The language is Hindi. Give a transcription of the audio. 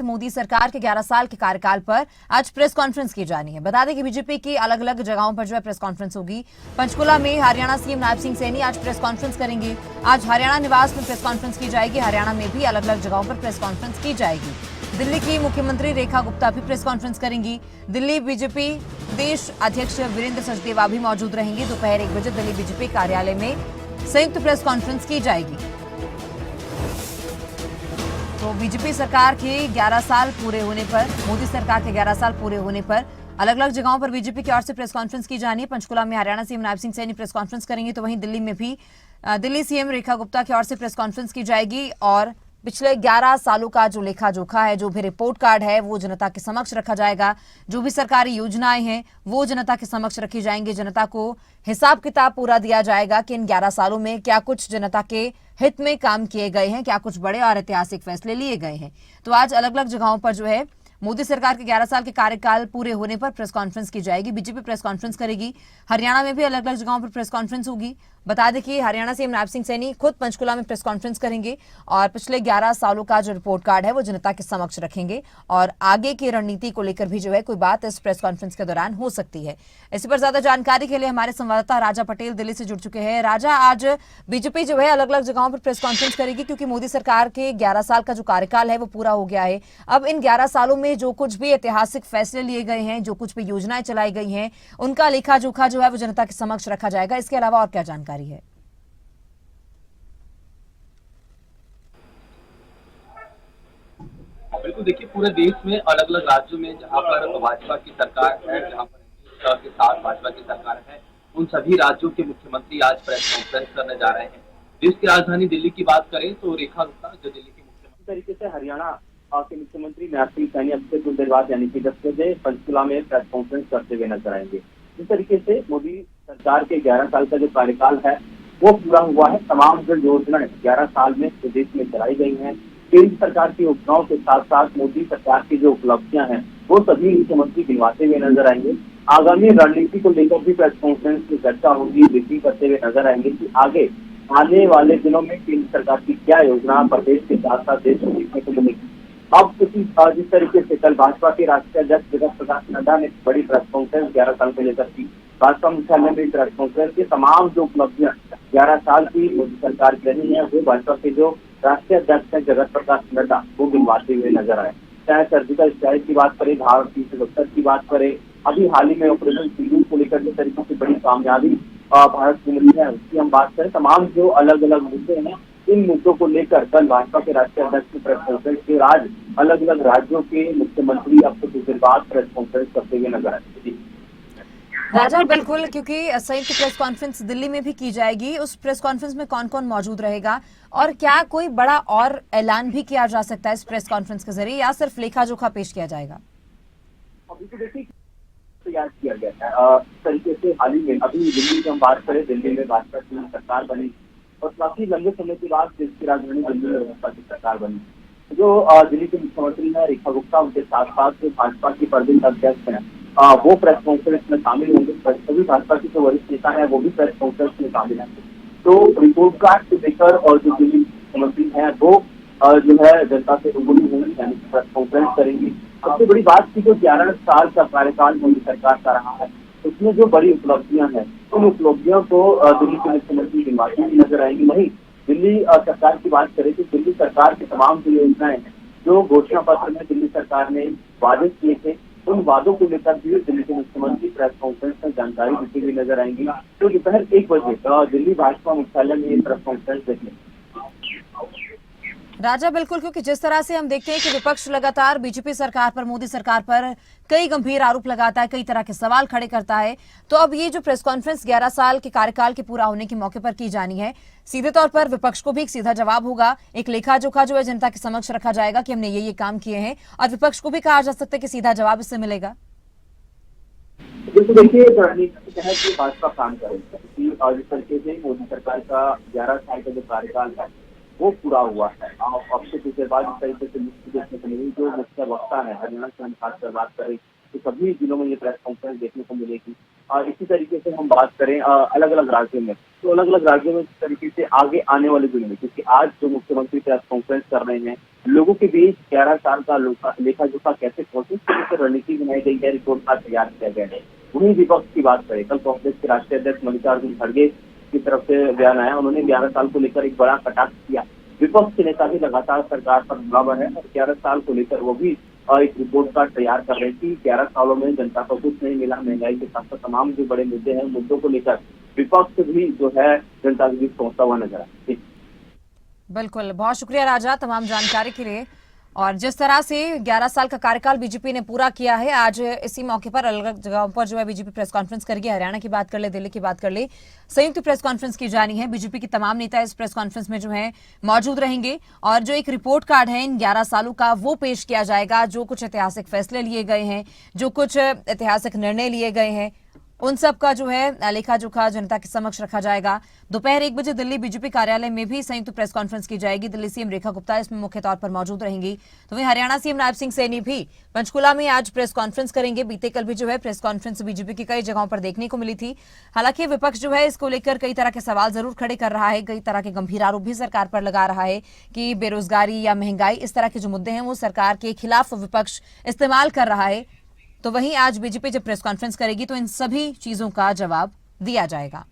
मोदी सरकार के 11 साल के कार्यकाल पर आज प्रेस कॉन्फ्रेंस की जानी है। बता दें कि बीजेपी की अलग अलग जगहों पर जो है प्रेस कॉन्फ्रेंस होगी। पंचकुला में हरियाणा सीएम नायब सिंह सैनी आज प्रेस कॉन्फ्रेंस करेंगे। आज हरियाणा निवास में प्रेस कॉन्फ्रेंस की जाएगी। हरियाणा में भी अलग अलग जगहों पर प्रेस कॉन्फ्रेंस की जाएगी। दिल्ली की मुख्यमंत्री रेखा गुप्ता भी प्रेस कॉन्फ्रेंस करेंगी। दिल्ली बीजेपी प्रदेश अध्यक्ष वीरेंद्र सचदेवा भी मौजूद रहेंगे। दोपहर 1 बजे दिल्ली बीजेपी कार्यालय में संयुक्त प्रेस कॉन्फ्रेंस की जाएगी। तो बीजेपी सरकार के 11 साल पूरे होने पर, मोदी सरकार के 11 साल पूरे होने पर अलग अलग जगहों पर बीजेपी की ओर से प्रेस कॉन्फ्रेंस की जानी है। पंचकुला में Haryana CM Nayab Singh Saini press conference करेंगे, तो वहीं दिल्ली में भी दिल्ली सीएम रेखा गुप्ता की ओर से प्रेस कॉन्फ्रेंस की जाएगी और पिछले 11 सालों का जो लेखा जोखा है, जो भी रिपोर्ट कार्ड है, वो जनता के समक्ष रखा जाएगा। जो भी सरकारी योजनाएं हैं वो जनता के समक्ष रखी जाएंगी। जनता को हिसाब किताब पूरा दिया जाएगा कि इन 11 सालों में क्या कुछ जनता के हित में काम किए गए हैं, क्या कुछ बड़े और ऐतिहासिक फैसले लिए गए हैं। तो आज अलग अलग जगहों पर जो है मोदी सरकार के 11 साल के कार्यकाल पूरे होने पर प्रेस कॉन्फ्रेंस की जाएगी। बीजेपी प्रेस कॉन्फ्रेंस करेगी। हरियाणा में भी अलग अलग जगहों पर प्रेस कॉन्फ्रेंस होगी। बता दें कि हरियाणा सीएम नायब सिंह सैनी खुद पंचकुला में प्रेस कॉन्फ्रेंस करेंगे और पिछले 11 सालों का जो रिपोर्ट कार्ड है वो जनता के समक्ष रखेंगे और आगे की रणनीति को लेकर भी जो है कोई बात इस प्रेस कॉन्फ्रेंस के दौरान हो सकती है। इसी पर ज्यादा जानकारी के लिए हमारे संवाददाता राजा पटेल दिल्ली से जुड़ चुके हैं। राजा, आज बीजेपी जो है अलग अलग जगहों पर प्रेस कॉन्फ्रेंस करेगी क्योंकि मोदी सरकार के 11 साल का जो कार्यकाल है वो पूरा हो गया है। अब इन 11 सालों में जो कुछ भी ऐतिहासिक फैसले लिए गए हैं, जो कुछ भी योजनाएं चलाई गई हैं, उनका लेखा जोखा जो है वो जनता के समक्ष रखा जाएगा। इसके अलावा और क्या जानकारी है? बिल्कुल, देखिए पूरे देश में अलग अलग राज्यों में जहां पर भाजपा की सरकार है, जहां पर के साथ भाजपा की सरकार है, उन सभी राज्यों के मुख्यमंत्री आज प्रेस कॉन्फ्रेंस करने जा रहे हैं। देश की राजधानी दिल्ली की बात करें तो रेखा गुप्ता जो दिल्ली के मुख्यमंत्री तरीके से हरियाणा के मुख्यमंत्री नायब सिंह सैनी अब से कुछ देर बाद यानी कि 10 बजे पंचकुला में प्रेस कॉन्फ्रेंस करते हुए नजर आएंगे। इस तरीके से मोदी सरकार के 11 साल का जो कार्यकाल है वो पूरा हुआ है। तमाम जो योजनाएं 11 साल में प्रदेश में चलाई गई हैं, केंद्र सरकार की योजनाओं के साथ साथ मोदी सरकार की जो उपलब्धियां हैं वो सभी मुख्यमंत्री गिनवाते हुए नजर आएंगे। आगामी रणनीति को लेकर भी प्रेस कॉन्फ्रेंस में चर्चा होगी, ब्रीफिंग करते हुए नजर आएंगे कि आगे आने वाले दिनों में केंद्र सरकार की क्या योजना प्रदेश के साथ साथ देश में देखने को मिलेगी। अब जिस तरीके से कल भाजपा के राष्ट्रीय अध्यक्ष जगत प्रकाश नड्डा ने बड़ी प्रेस कॉन्फ्रेंस 11 साल को लेकर की। भाजपा मुख्यालय में प्रेस कॉन्फ्रेंस की तमाम जो उपलब्धियां 11 साल की मोदी सरकार की रही है वो भाजपा के जो राष्ट्रीय अध्यक्ष हैं जगत प्रकाश नड्डा वो गिनवाते हुए नजर आए। चाहे सर्जिकल स्ट्राइक की बात करें, धारा 370 की बात करें, अभी हाल ही में ऑपरेशन सिंदूर को लेकर जिस तरीके से बड़ी कामयाबी भारत को मिली है उसकी हम बात करें, तमाम जो अलग अलग मुद्दे हैं इन मुद्दों को लेकर कल भाजपा के राष्ट्रीय अध्यक्ष की प्रेस कॉन्फ्रेंस के आज अलग अलग राज्यों के मुख्यमंत्री अब से कुछ देर बाद प्रेस कॉन्फ्रेंस करते हुए नजर आएंगे। राजा, बिल्कुल, क्योंकि संयुक्त प्रेस कॉन्फ्रेंस दिल्ली में भी की जाएगी। उस प्रेस कॉन्फ्रेंस में कौन कौन मौजूद रहेगा और क्या कोई बड़ा और ऐलान भी किया जा सकता है इस प्रेस कॉन्फ्रेंस के जरिए या सिर्फ लेखा जोखा पेश किया जाएगा? अभी तो देखिए तैयार किया गया है तरीके से। हाल ही में अभी दिल्ली की हम बात करें, दिल्ली में भाजपा की सरकार बनी और काफी लंबे समय के बाद देश की राजधानी दिल्ली में भाजपा की सरकार बनी। जो दिल्ली के मुख्यमंत्री है रेखा गुप्ता, उनके साथ साथ जो भाजपा की प्रदेश अध्यक्ष है वो प्रेस कॉन्फ्रेंस में शामिल होंगे। सभी भाजपा के जो वरिष्ठ नेता है वो भी प्रेस कॉन्फ्रेंस में शामिल हैं। तो रिपोर्ट कार्ड को लेकर और जो दिल्ली मुख्यमंत्री है वो जो है जनता से रूबरू होंगी, यानी प्रेस कॉन्फ्रेंस करेंगी। सबसे बड़ी बात की जो 11 साल का कार्यकाल मोदी सरकार का रहा है उसमें जो बड़ी उपलब्धियां हैं उन उपलब्धियों को दिल्ली के मुख्यमंत्री गिनवाते हुए नजर आएंगी। वहीं दिल्ली सरकार की बात करें तो दिल्ली सरकार की तमाम जो योजनाएं हैं, जो घोषणा पत्र में दिल्ली सरकार ने वादे किए थे, उन वादों को लेकर भी दिल्ली के मुख्यमंत्री प्रेस कॉन्फ्रेंस में जानकारी देते हुए नजर आएंगी। तो दोपहर 1 बजे दिल्ली भाजपा मुख्यालय में ये प्रेस कॉन्फ्रेंस देखने। राजा, बिल्कुल, क्योंकि जिस तरह से हम देखते हैं कि विपक्ष लगातार बीजेपी सरकार पर, मोदी सरकार पर कई गंभीर आरोप लगाता है, कई तरह के सवाल खड़े करता है, तो अब ये जो प्रेस कॉन्फ्रेंस 11 साल के कार्यकाल के पूरा होने के मौके पर की जानी है, सीधे तौर पर विपक्ष को भी एक सीधा जवाब होगा, एक लेखा जोखा जो है जनता के समक्ष रखा जाएगा कि हमने ये काम किए हैं और विपक्ष को भी कहा जा सकता है कि सीधा जवाब इससे मिलेगा। देखिए रणनीति के तहत ये भाजपा काम करेगी। जिस तरीके से मोदी सरकार का 11 साल का जो कार्यकाल है वो पूरा हुआ है, अब से कुछ देर बाद इस तरीके से देखने को मिली। जो मुख्य वक्ता है हरियाणा से हम खासकर बात करें तो सभी जिलों में ये प्रेस कॉन्फ्रेंस देखने को मिलेगी। इसी तरीके से हम बात करें अलग अलग राज्यों में, तो अलग अलग राज्यों में इस तरीके से आगे आने वाले दिनों में, क्योंकि आज जो मुख्यमंत्री प्रेस कॉन्फ्रेंस कर रहे हैं, लोगों के बीच 11 साल का लेखा जोखा कैसे पहुंचे, कैसे रणनीति बनाई गई है, रिपोर्ट कार्ड तैयार किया गया है। वहीं विपक्ष की बात करें, कल कांग्रेस के राष्ट्रीय अध्यक्ष मल्लिकार्जुन खड़गे की तरफ से बयान आया, उन्होंने 11 साल को लेकर एक बड़ा कटाक्ष किया। विपक्ष के नेता भी लगातार सरकार पर हमलावर है और 11 साल को लेकर वो भी एक रिपोर्ट कार्ड तैयार कर रहे थी। 11 सालों में जनता को कुछ नहीं मिला, महंगाई के साथ साथ तमाम जो बड़े मुद्दे हैं, मुद्दों को लेकर विपक्ष भी जो है जनता के बीच पहुंचता हुआ नजर आया। बिल्कुल, बहुत शुक्रिया राजा तमाम जानकारी के लिए। और जिस तरह से 11 साल का कार्यकाल बीजेपी ने पूरा किया है, आज इसी मौके पर अलग अलग जगहों पर जो है बीजेपी प्रेस कॉन्फ्रेंस करेगी। हरियाणा की बात कर ले, दिल्ली की बात कर ले, संयुक्त प्रेस कॉन्फ्रेंस की जानी है। बीजेपी के तमाम नेता इस प्रेस कॉन्फ्रेंस में जो है मौजूद रहेंगे और जो एक रिपोर्ट कार्ड है इन 11 सालों का वो पेश किया जाएगा। जो कुछ ऐतिहासिक फैसले लिए गए हैं, जो कुछ ऐतिहासिक निर्णय लिए गए हैं, उन सब का जो है लेखा जोखा जनता के समक्ष रखा जाएगा। दोपहर 1 बजे दिल्ली बीजेपी कार्यालय में भी संयुक्त प्रेस कॉन्फ्रेंस की जाएगी। दिल्ली सीएम रेखा गुप्ता इसमें मुख्य तौर पर मौजूद रहेंगी। तो वहीं हरियाणा सीएम नायब सिंह सैनी भी पंचकुला में आज प्रेस कॉन्फ्रेंस करेंगे। बीते कल भी जो है प्रेस कॉन्फ्रेंस बीजेपी की कई जगहों पर देखने को मिली थी। हालांकि विपक्ष जो है इसको लेकर कई तरह के सवाल जरूर खड़े कर रहा है, कई तरह के गंभीर आरोप भी सरकार पर लगा रहा है कि बेरोजगारी या महंगाई, इस तरह के जो मुद्दे हैं वो सरकार के खिलाफ विपक्ष इस्तेमाल कर रहा है। तो वहीं आज बीजेपी जब प्रेस कॉन्फ्रेंस करेगी तो इन सभी चीजों का जवाब दिया जाएगा।